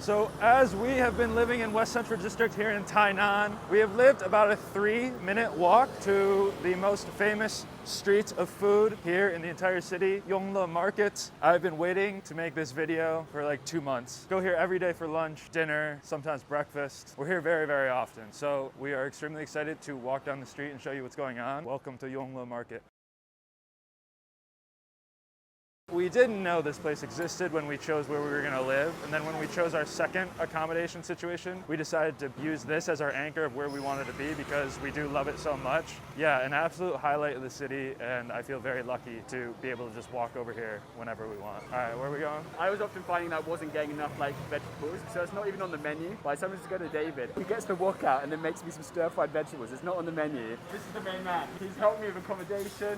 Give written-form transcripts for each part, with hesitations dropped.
So as we have been living in West Central District here in Tainan, we have lived about a 3-minute walk to the most famous street of food here in the entire city, Yongle Market. I've been waiting to make this video for like 2 months. Go here every day for lunch, dinner, sometimes breakfast. We're here very, very often. So we are extremely excited to walk down the street and show you what's going on. Welcome to Yongle Market. We didn't know this place existed when we chose where we were going to live, and then when we chose our second accommodation situation, we decided to use this as our anchor of where we wanted to be because we do love it so much. Yeah, an absolute highlight of the city, and I feel very lucky to be able to just walk over here whenever we want. All right, where are we going? I was often finding that I wasn't getting enough vegetables, so it's not even on the menu. But I sometimes just go to David. He gets the wok out and then makes me some stir-fried vegetables. It's not on the menu. This is the main man. He's helped me with accommodation.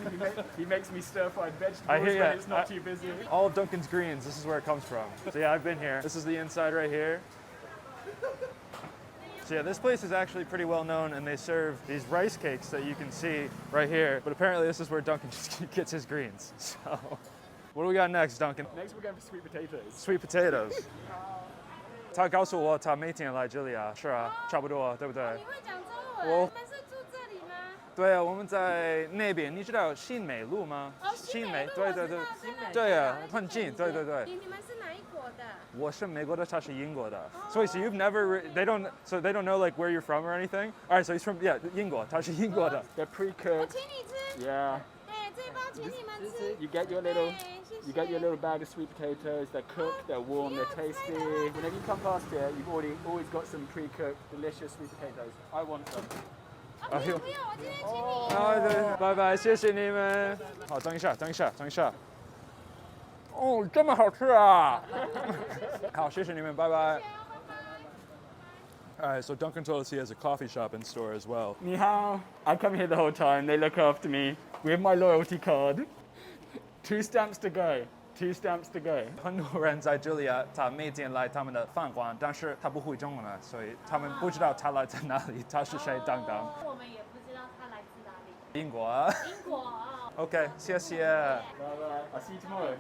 He makes me stir-fried vegetables when it's not too busy. All of Duncan's greens, this is where it comes from. So yeah, I've been here. This is the inside right here. So yeah, this place is actually pretty well known, and they serve these rice cakes that you can see right here. But apparently this is where Duncan just gets his greens. So what do we got next, Duncan? Next we're going for sweet potatoes. Sweet potatoes. 他告诉我他每天来这里啊，是啊，差不多，对不对？你会讲中文？你们是住这里吗？对啊，我们在那边，你知道新美路吗？哦，新美路，对对对，对啊，很近，对对对。你们是哪一国的？我是美国的，他是英国的。所以 so you've never, they don't know like where you're from or anything. All right, so he's from 英国，他是英国的。They're 我 pre-cooked. 请你吃。 Yeah. 哎，这包请你们吃。 You get your little bag of sweet potatoes. They're cooked, they're warm, they're tasty. Whenever you come past here, you've always got some pre-cooked, delicious sweet potatoes. I want some. 不用，我今天请你。啊，对，拜拜，谢谢你们。好，等一下。哦，这么好吃啊！好，谢谢你们，拜拜。All right, so Duncan told us he has a coffee shop in store as well. Ni hao. I come here the whole time. They look after me. We have my loyalty card. 2 stamps to go. 2 stamps to go. 很多人在这里啊，他每天来他们的饭馆，但是他不会中文啊，所以他们不知道他来自哪里，他是谁等等。我们也不知道他来自哪里。英国啊。英国啊。OK，谢谢。Bye bye. I'll see you tomorrow.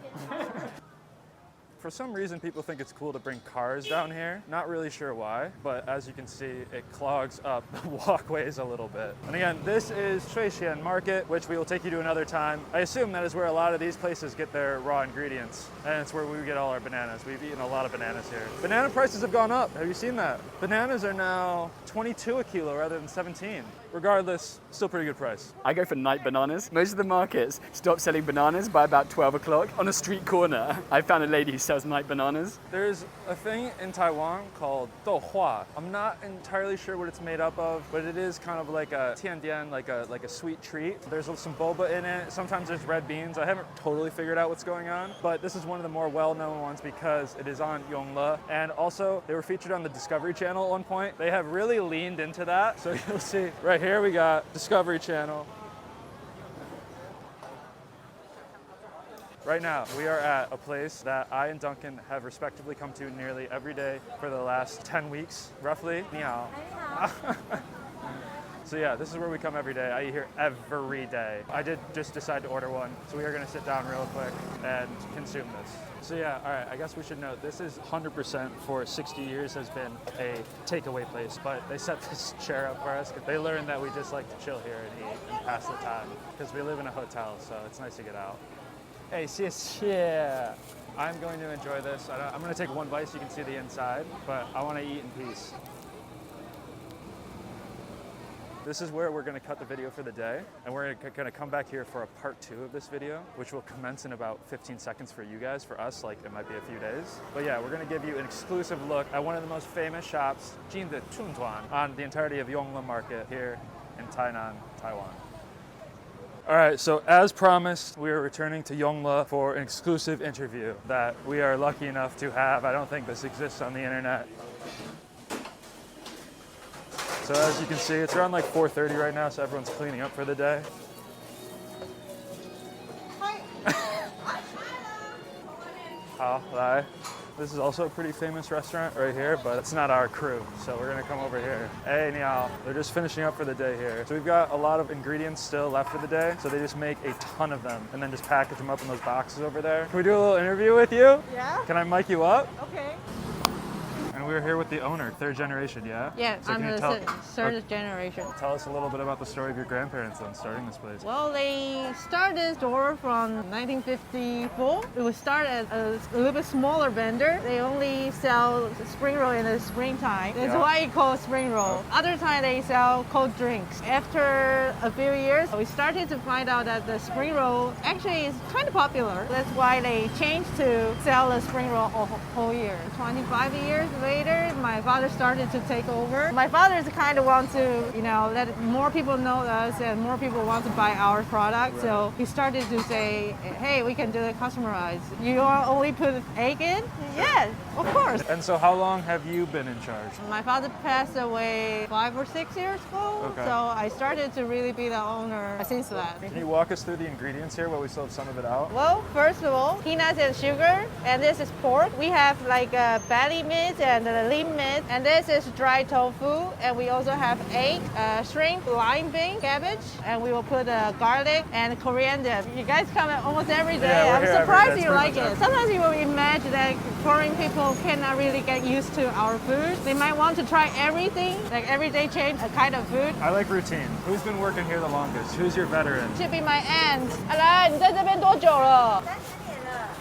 For some reason, people think it's cool to bring cars down here. Not really sure why, but as you can see, it clogs up the walkways a little bit. And again, this is Shuixian Market, which we will take you to another time. I assume that is where a lot of these places get their raw ingredients, and it's where we get all our bananas. We've eaten a lot of bananas here. Banana prices have gone up. Have you seen that? Bananas are now 22 a kilo rather than 17. Regardless, still pretty good price. I go for night bananas. Most of the markets stop selling bananas by about 12 o'clock. On a street corner, I found a lady who sells night bananas. There's a thing in Taiwan called douhua. I'm not entirely sure what it's made up of, but it is kind of like a tiandian, like a sweet treat. There's some boba in it. Sometimes there's red beans. I haven't totally figured out what's going on, but this is one of the more well-known ones because it is on Yongle. And also, they were featured on the Discovery Channel at one point. They have really leaned into that. So you'll see right here we got Discovery Channel. Right now, we are at a place that I and Duncan have respectively come to nearly every day for the last 10 weeks, roughly. Ni hao. So yeah, this is where we come every day. I eat here every day. I did just decide to order one, so we are gonna sit down real quick and consume this. So yeah, all right, I guess we should note, this is 100% for 60 years has been a takeaway place, but they set this chair up for us. They learned that we just like to chill here and eat and pass the time, because we live in a hotel, so it's nice to get out. Hey, yeah. I'm going to enjoy this. I'm going to take one bite so you can see the inside, but I want to eat in peace. This is where we're going to cut the video for the day, and we're going to come back here for a part 2 of this video, which will commence in about 15 seconds for you guys. For us, like, it might be a few days. But yeah, we're going to give you an exclusive look at one of the most famous shops, Jingde Chuntuan, on the entirety of Yongle Market here in Tainan, Taiwan. All right, so as promised, we are returning to Yongle for an exclusive interview that we are lucky enough to have. I don't think this exists on the internet. So as you can see, it's around like 4:30 right now, so everyone's cleaning up for the day. This is also a pretty famous restaurant right here, but it's not our crew, so we're gonna come over here. Hey, ni hao. They're just finishing up for the day here. So we've got a lot of ingredients still left for the day, so they just make a ton of them and then just package them up in those boxes over there. Can we do a little interview with you? Yeah? Can I mic you up? Okay. And we're here with the owner, third generation, yeah? Yeah, So I'm can you the third generation. tell us a little bit about the story of your grandparents then starting this place. Well, they started store from 1954. It was started as a little bit smaller vendor. They only sell spring roll in the springtime. That's Yeah. why it called spring roll. Other time they sell cold drinks. After a few years, we started to find out that the spring roll actually is kind of popular. That's why they changed to sell the spring roll whole year. 25 years later, my father started to take over. My father kind of wants to, let more people know us and more people want to buy our product. So he started to say, hey, we can do it customized. You only put egg in? Yeah, of course. And so how long have you been in charge? My father passed away 5 or 6 years ago. Okay. So I started to really be the owner since that. Can you walk us through the ingredients here while we still have some of it out? Well, first of all, peanuts and sugar, and this is pork. We have like belly meat and lean meat, and this is dry tofu, and we also have egg, shrimp, lime bean, cabbage, and we will put garlic and coriander. You guys come almost every day. Yeah, we're I'm here every surprised day. you It's like pretty it. much Sometimes you will imagine that foreign people cannot really get used to our food. They might want to try everything, like every day change a kind of food. I like routine. Who's been working here the longest? Who's your veteran? Should be my aunt. 来，你在这边多久了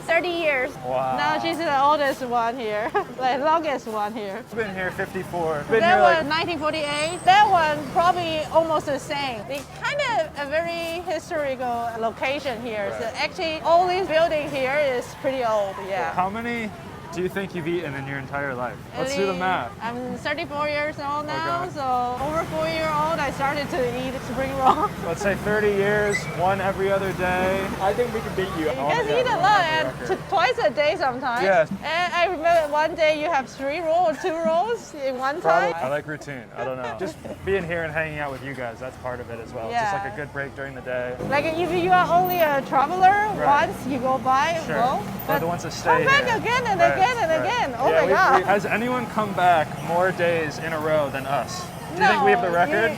？30 years. Wow. Now she's the oldest one here, the longest one here. I've been here 54. Been That here was 1948. That one probably almost the same. They kind of a very historical location here. So actually, all this building here is pretty old. Yeah. How many do you think you've eaten in your entire life? Let's do the math. I'm 34 years old now, Okay. so over 4-year-old, I started to eat spring roll. Let's say 30 years, one every other day. I think we can beat you. You guys eat a lot, and twice a day sometimes. Yes. And I remember one day you have 3 rolls or 2 rolls in one Probably. time. I like routine. I don't know. Just being here and hanging out with you guys, that's part of it as well. It's just Yeah. like a good break during the day. Like if you are only a traveler, Right. once you go by, Sure. go. Or the ones that stay come back here. again and Right, again and right. again. Oh Yeah, my God. has anyone come back more days in a row than us? Do you think we have the No, record?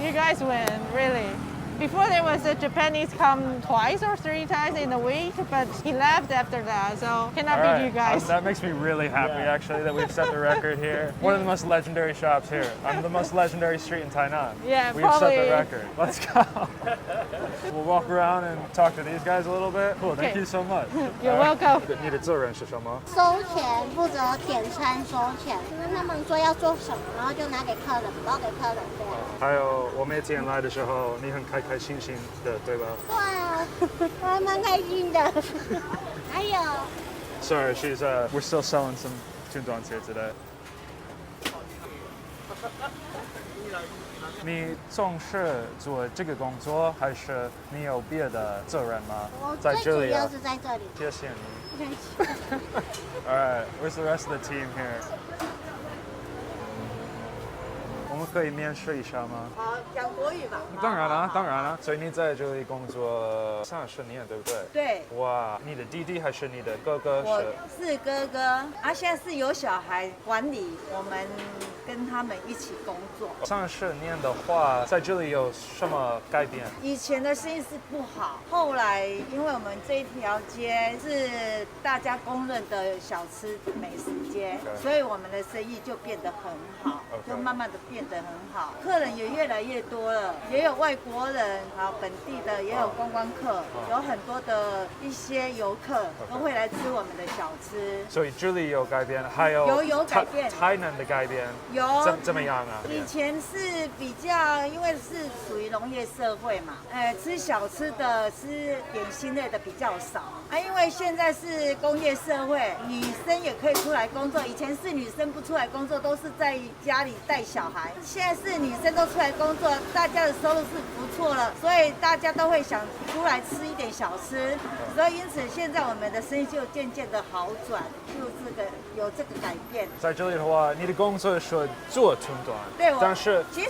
You guys win, really. Before there was a Japanese come twice or 3 times in a week, but he left after that, so cannot All beat right. you guys. That makes me really happy, actually, that we've set the record here. One of the most legendary shops here. On the most legendary street in Tainan. Yeah, We've set probably. the record. Let's go. We'll walk around and talk to these guys a little bit. Cool, thank Okay. you so much. You're welcome. 你的责任是什么？收钱，负责点餐收钱，就是他们说要做什么，然后就拿给客人，包给客人这样。还有我每天来的时候，你很开开心心的，对吧对啊，我还蛮开心的。还有， ？Sorry, we're still selling some tundons here today. 你总是做这个工作，还是你有别的责任吗？我在这里啊最主要，是在这里。谢谢你。All right, where's the rest of the team here? 我们可以面试一下吗？讲国语吧。当然了，当然了。所以你在这里工作30年，对不对？对，哇，你的弟弟还是你的哥哥我是？是哥哥，现在是有小孩管理，我们跟他们一起工作。 30年的话，在这里有什么改变？以前的生意是不好，后来因为我们这一条街是大家公认的小吃美食街， Okay. 所以我们的生意就变得很好 Okay. 就慢慢的变得很好，客人也越来越多了，也有外国人，还有本地的，也有观光客，有很多的一些游客都会来吃我们的小吃。所以这里有改变，还有有改变台南的改变，有怎么样啊？以前是比较，因为是属于农业社会嘛，吃小吃的、吃点心类的比较少啊。因为现在是工业社会，女生也可以出来工作。以前是女生不出来工作，都是在家里带小孩。现在是女生都出来工作，大家的收入是不错了，所以大家都会想出来吃一点小吃。所以因此现在我们的生意就渐渐的好转，有这个改变。在这里的话，你的工作是做春短，对，但是其实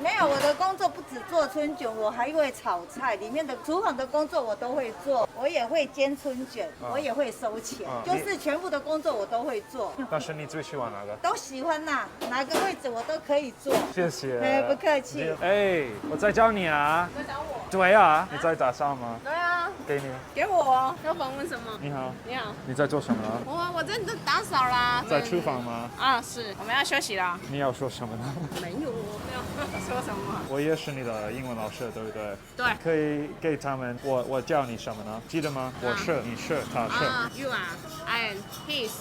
没有，我的工作不只做春卷，我还会炒菜，里面的厨房的工作我都会做，我也会煎春卷，我也会收钱，就是全部的工作我都会做。但是你最喜欢哪个？都喜欢呐，哪个位置我都可以做。谢谢。不客气。哎，我在找你啊。在找我。对啊，你在打扫吗？对啊，给你。给我，要访问什么？你好，你好，你在做什么呢？我真的打扫啦。在厨房吗？啊，是，我们要休息啦。你要说什么呢？没有，没有说什么。我也是你的英文老师，对不对？对。可以给他们，我叫你什么呢？记得吗？我是，你是，他是。You are, I am, he is,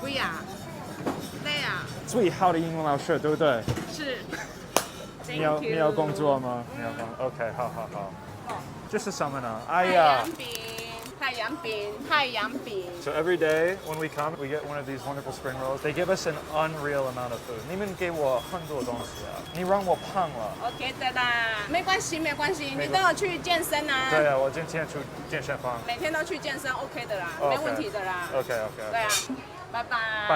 we are, they are。最好的英文老师，对不对？是。你要工作吗？你要工 OK， 好。这是什么呢？哎呀。太阳饼。So every day when we come, we get one of these wonderful spring rolls. They give us an unreal amount of food. 你们给我很多东西啊，你让我胖了。OK 的啦，没关系，你都有去健身啊？对啊，我今天去健身房。每天都去健身 OK 的啦，没问题的啦。OK。对啊，拜拜。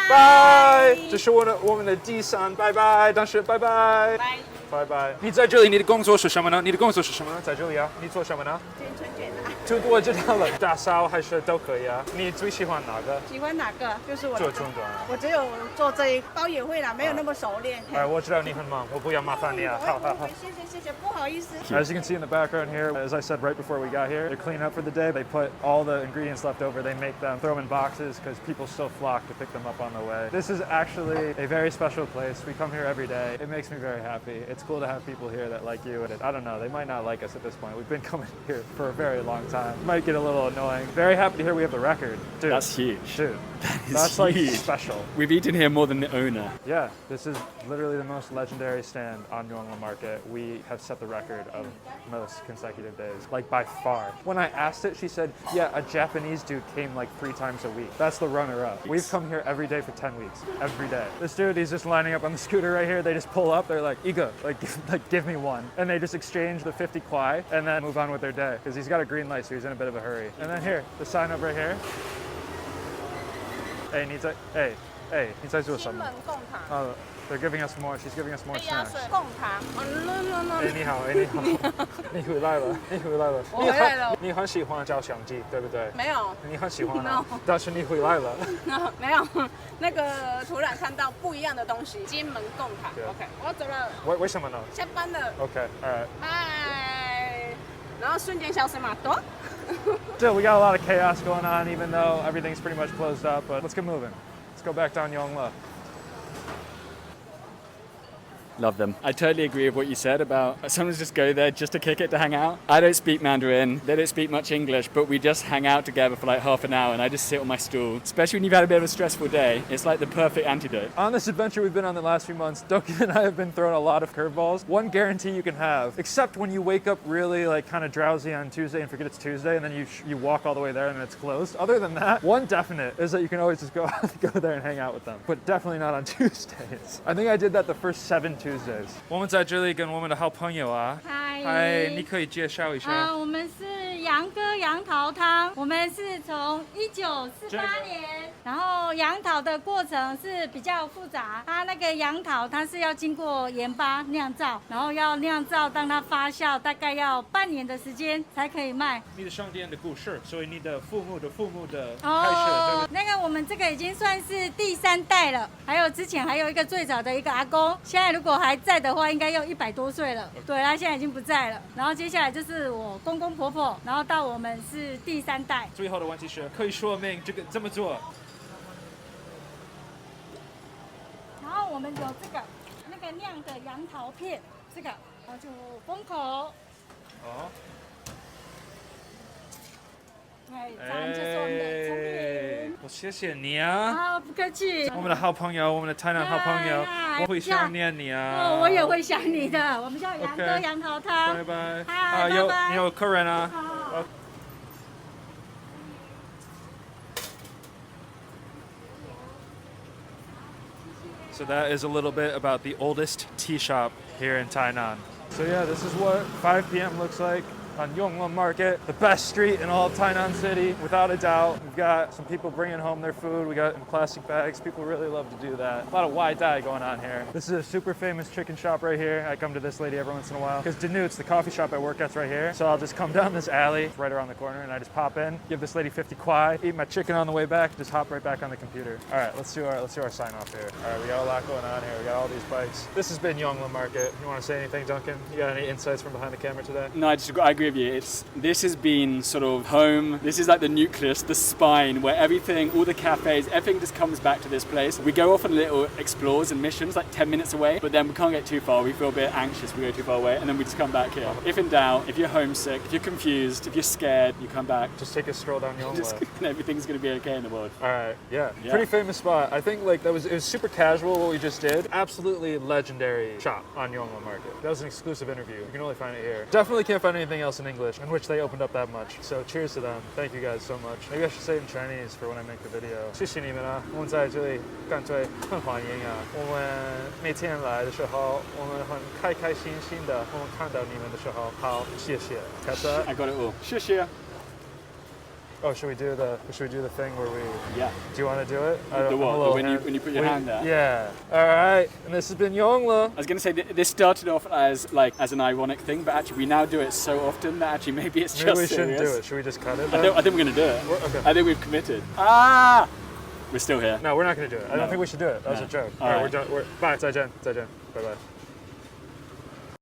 拜。这是我们的第3，拜拜，但是拜拜。拜拜。你在这里，你的工作是什么呢？在这里啊，你做什么呢？春卷啊。我知道了，打扫还是都可以啊。你最喜欢哪个？喜欢哪个？就是我做中短。我只有做这一包也会啦，没有那么熟练。我知道你很忙，我不要麻烦你啊。好。谢谢，不好意思。As you can see in the background here, as I said right before we got here, they're cleaning up for the day. They put all the ingredients left over. They make them, throw them in boxes because people still flock to pick them up on the way. This is actually a very special place. We come here every day. It makes me very happy. It's cool to have people here that like you. And I don't know, they might not like us at this point. We've been coming here for a very long time. Might get a little annoying. Very happy to hear we have the record. Dude, That's huge. Dude, That's like huge. special. We've eaten here more than the owner. Yeah, this is literally the most legendary stand on Yongle Market. We have set the record of most consecutive days, like by far. When I asked it, she said, yeah, a Japanese dude came like 3 times a week. That's the runner-up. We've come here every day for 10 weeks, every day. This dude, he's just lining up on the scooter right here. They just pull up, they're like, Iga, give me one. And they just exchange the 50 kwai and then move on with their day. Because he's got a green light, so he's in a bit of a hurry. And then here, the sign up right here. Hey, 你在做什么？They're giving us more. She's giving us more snacks. 贡糖。你好，你回来了。我回来了。你很喜欢照相机，对不对？没有。你很喜欢啊，但是你回来了。没有，那个突然看到不一样的东西，金门贡糖。OK， 我走了。为什么呢？下班了。OK, alright. 拜。然后瞬间消失嘛，躲。Still, we got a lot of chaos going on, even though everything's pretty much closed up. But let's get moving. Let's go back down Yongle. Love them. I totally agree with what you said about sometimes just go there just to kick it, to hang out. I don't speak Mandarin. They don't speak much English, but we just hang out together for like half an hour and I just sit on my stool. Especially when you've had a bit of a stressful day. It's like the perfect antidote. On this adventure we've been on the last few months, Duncan and I have been thrown a lot of curveballs. One guarantee you can have, except when you wake up really like kind of drowsy on Tuesday and forget it's Tuesday and then you walk all the way there and it's closed. Other than that, one definite is that you can always just go there and hang out with them. But definitely not on Tuesdays. I think I did that the first 7 Tuesdays. 我们在这里跟我们的好朋友啊，嗨，你可以介绍一下。我们是杨哥杨桃汤，我们是从1948年，然后杨桃的过程是比较复杂，它那个杨桃它是要经过盐巴酿造，然后要酿造当它发酵，大概要半年的时间才可以卖。你的商店的故事，所以你的父母的开始，那个我们这个已经算是第3代了，还有之前还有一个最早的一个阿公，现在如果还在的话，应该要100多岁了。对，他现在已经不在了。然后接下来就是我公公婆婆，然后到我们是第3代。最后的问题是，可以说明这个怎么做？然后我们有这个那个酿的杨桃片，这个，然后就封口。哦。哎，这是我们的产品。我谢谢你啊！好，不客气。我们的好朋友，我们的台南好朋友，我会想念你啊！我也会想你的。我们叫杨哥杨桃汤。拜拜。拜拜。你有客人啊？好。So that is a little bit about the oldest tea shop here in Tainan. So yeah, this is what 5 p.m. looks like on Yongle Market, the best street in all of Tainan City, without a doubt. We've got some people bringing home their food. We got in plastic bags. People really love to do that. A lot of wai dai going on here. This is a super famous chicken shop right here. I come to this lady every once in a while because Danute's the coffee shop I work at's right here. So I'll just come down this alley right around the corner and I just pop in, give this lady 50 kwai, eat my chicken on the way back, just hop right back on the computer. All right, let's do our sign off here. All right, we got a lot going on here. We got all these bikes. This has been Yongle Market. You want to say anything, Duncan? You got any insights from behind the camera today? No, I agree agree with you. This has been sort of home. This is like the nucleus, the spine, where everything, all the cafes, everything just comes back to this place. We go off on little explores and missions, like 10 minutes away, but then we can't get too far. We feel a bit anxious. We go too far away, and then we just come back here. If in doubt, if you're homesick, if you're confused, if you're scared, you come back. Just take a stroll down Yongle. And everything's gonna be okay in the world. All right, yeah. Yeah. Pretty famous spot. I think like it was super casual what we just did. Absolutely legendary shop on Yongle Market. That was an exclusive interview. You can only find it here. Definitely can't find anything else in English in which they opened up that much. So cheers to them. Thank you guys so much. Maybe I should say it in Chinese for when I make the video. 谢谢你们啊，我们在这里感觉很欢迎啊。我们每天来的时候，我们很开心的。我们看到你们的时候，好，谢谢。Kessa? I got it all. Shishia. Oh, should we do the thing where we? Yeah. Do you want to do it? The what? When you put your hand there? Yeah. All right. And this has been Yongle. I was going to say this started off as an ironic thing, but actually we now do it so often that actually maybe it's Maybe just we shouldn't serious. do it. Should we just cut it? I think we're going to do it. Okay. I think we've committed. Ah! We're still here. No, we're not going to do it. I No. don't think we should do it. That was No. a joke. All All right, right. we're done. Bye. 再见. Bye bye.